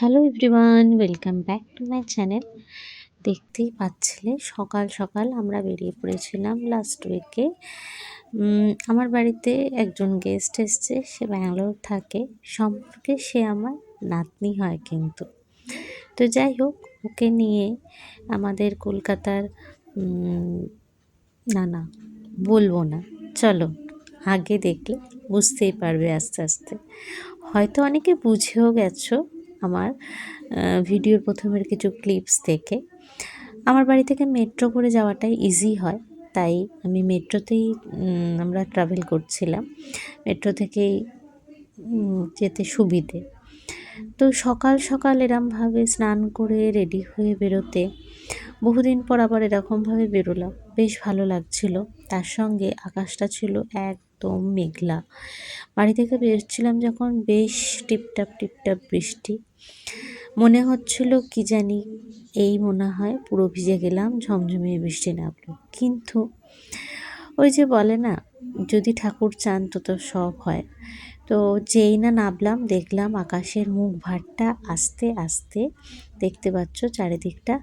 Hello everyone, welcome back to my channel. দেখতেই পাচ্ছিলে সকাল সকাল আমরা বেরিয়ে পড়েছিলাম লাস্ট উইকে। আমার বাড়িতে একজন গেস্ট এসছে, সে ব্যাঙ্গালোর থাকে, সম্পর্কে সে আমার নাতনি হয় কিন্তু। তো যাই হোক, ওকে নিয়ে আমাদের কলকাতার না না বলবো না, চলো আগে দেখলে বুঝতেই পারবে আস্তে আস্তে। হয়তো অনেকে বুঝেও গেছো আমার ভিডিওর প্রথমের কিছু ক্লিপস থেকে। আমার বাড়ি থেকে মেট্রো করে যাওয়াটাই ইজি হয়, তাই আমি মেট্রোতেই আমরা ট্রাভেল করছিলাম। মেট্রো থেকেই যেতে সুবিধে। তো সকাল সকাল এরমভাবে স্নান করে রেডি হয়ে বেরোতে, বহুদিন পর আবার এরকমভাবে বেরোলাম, বেশ ভালো লাগছিল। তার সঙ্গে আকাশটা ছিল একদম মেঘলা। বাড়ি থেকে বেরোচ্ছিলাম যখন, বেশ টিপটাপ টিপটাপ বৃষ্টি। মনে হচ্ছিল কি জানি, এই মনে হয় পুরো ভিজে গেলাম, ঝমঝমিয়ে বৃষ্টি নামলো। কিন্তু ওই যে বলে না, যদি ঠাকুর চান তো সব হয়। তো যেই না নামলাম, দেখলাম আকাশের মুখ ভারটা আস্তে আস্তে, দেখতে পাচ্ছ চারিদিকটা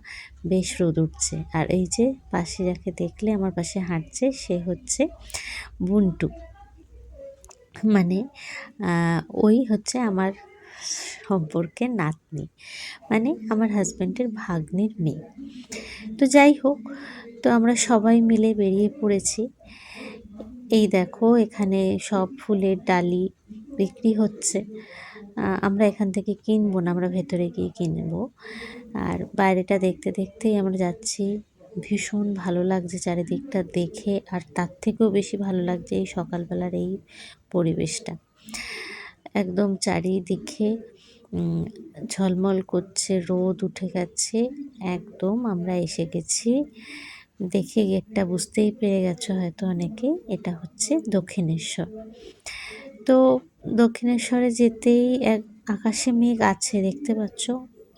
বেশ রোদ উঠছে। আর এই যে পাশে যাকে দেখলে আমার পাশে হাঁটছে, সে হচ্ছে বুন্টু, মানে ওই হচ্ছে আমার সম্পর্কে নাতনি, মানে আমার হাজব্যান্ডের ভাগ্নির মেয়ে। তো যাই হোক, তো আমরা সবাই মিলে বেরিয়ে পড়েছি। এই দেখো, এখানে সব ফুলের ডালি বিক্রি হচ্ছে। আমরা এখান থেকে কিনবো না, আমরা ভেতরে গিয়ে কিনবো। আর বাইরেটা দেখতে দেখতেই আমরা যাচ্ছি। ভীষণ ভালো লাগছে চারিদিকটা দেখে, আর তার থেকেও বেশি ভালো লাগছে এই সকালবেলার এই পরিবেশটা। একদম চারিদিকে ঝলমল করছে, রোদ উঠে গেছে, একদম আমরা এসে গেছি। দেখে গেটটা বুঝতেই পেরে গেছো হয়তো অনেকে, এটা হচ্ছে দক্ষিণেশ্বর। তো দক্ষিণেশ্বরে যেতেই আকাশে মেঘ আছে, দেখতে পাচ্ছ,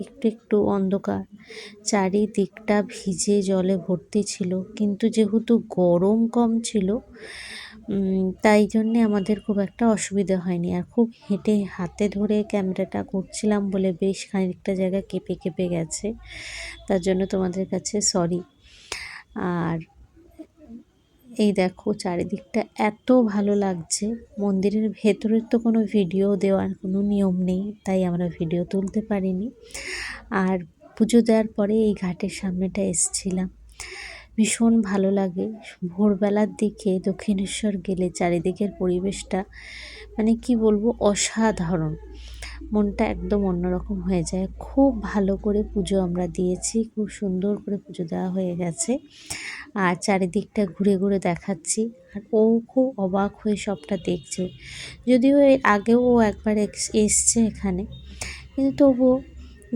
একটু একটু অন্ধকার, চারিদিকটা ভিজে জলে ভর্তি ছিল। কিন্তু যেহেতু গরম কম ছিল, তাই জন্যে আমাদের খুব একটা অসুবিধা হয়নি। আর খুব হেঁটে হাতে ধরে ক্যামেরাটা করছিলাম বলে বেশ খানিকটা জায়গা কেঁপে কেঁপে গেছে, তার জন্য তোমাদের কাছে সরি। আর এই দেখো চারিদিকটা এত ভালো লাগছে। মন্দিরের ভেতরের তো কোনো ভিডিও দেওয়ার কোনো নিয়ম নেই, তাই আমরা ভিডিও তুলতে পারিনি। আর পুজো দেওয়ার পরে এই ঘাটের সামনেটা এসেছিলাম, ভীষণ ভালো লাগে। ভোরবেলার দিকে দক্ষিণেশ্বর গেলে চারিদিকের পরিবেশটা, মানে কি বলবো, অসাধারণ। মনটা একদম অন্যরকম হয়ে যায়। খুব ভালো করে পুজো আমরা দিয়েছি, খুব সুন্দর করে পুজো দেওয়া হয়ে গেছে। আর চারিদিকটা ঘুরে ঘুরে দেখাচ্ছি, আর ও খুব অবাক হয়ে সবটা দেখছে। যদিও এর আগেও ও একবার এসছে এখানে, কিন্তু তবুও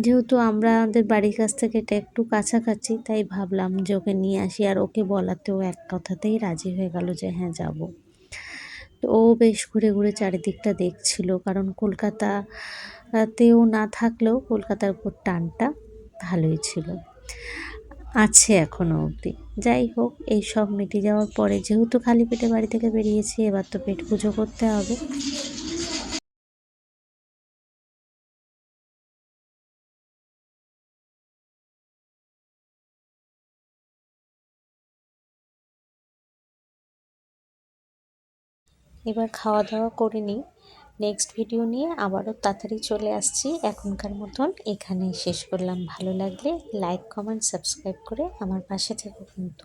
যেহেতু আমাদের বাড়ির কাছ থেকে এটা একটু কাছাকাছি, তাই ভাবলাম যে ওকে নিয়ে আসি। আর ওকে বলাতেও এক কথাতেই রাজি হয়ে গেল যে হ্যাঁ যাব। তো ও বেশ ঘুরে ঘুরে চারিদিকটা দেখছিল, কারণ কলকাতাতেও না থাকলেও কলকাতার উপর টানটা ভালোই ছিল, আছে এখনও অবধি। যাই হোক, এই সব মিটে যাওয়ার পরে, যেহেতু খালি পেটে বাড়ি থেকে বেরিয়েছি, এবার তো পেট পুজো করতে হবে। এবার খাওয়া দাওয়া করে নিই, নেক্সট ভিডিও নিয়ে আবারও তাড়াতাড়ি চলে আসছি। এখনকার মতন এখানেই শেষ করলাম। ভালো লাগলে লাইক, কমেন্ট, সাবস্ক্রাইব করে আমার পাশে থেকো কিন্তু।